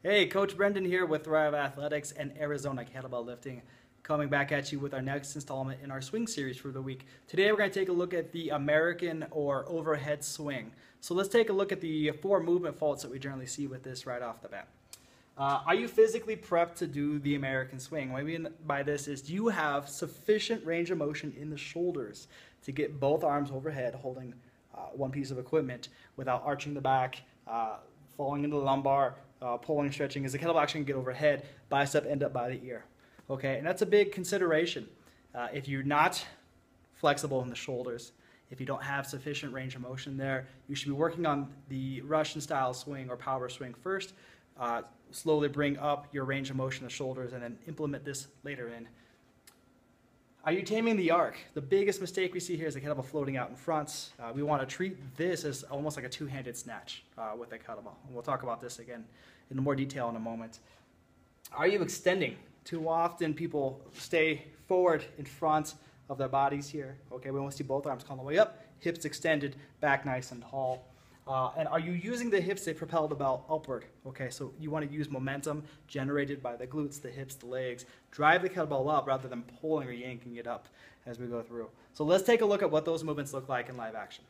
Hey, Coach Brendan here with Thrive Athletics and Arizona Kettlebell Lifting, coming back at you with our next installment in our swing series for the week. Today we're going to take a look at the American or overhead swing. So let's take a look at the 4 movement faults that we generally see with this right off the bat. Are you physically prepped to do the American swing? What I mean by this is, do you have sufficient range of motion in the shoulders to get both arms overhead holding one piece of equipment without arching the back, falling into the lumbar, pulling, stretching? As the kettlebell action can get overhead, bicep end up by the ear. Okay, and that's a big consideration. If you're not flexible in the shoulders, if you don't have sufficient range of motion there, you should be working on the Russian style swing or power swing first. Slowly bring up your range of motion in the shoulders and then implement this later in. Are you taming the arc? The biggest mistake we see here is the kettlebell floating out in front. We want to treat this as almost like a two-handed snatch with the kettlebell. And we'll talk about this again in more detail in a moment. Are you extending? Too often people stay forward in front of their bodies here. Okay, we want to see both arms come all the way up, hips extended, back nice and tall. And are you using the hips to propel the bell upward? Okay, so you want to use momentum generated by the glutes, the hips, the legs. Drive the kettlebell up rather than pulling or yanking it up as we go through. So let's take a look at what those movements look like in live action.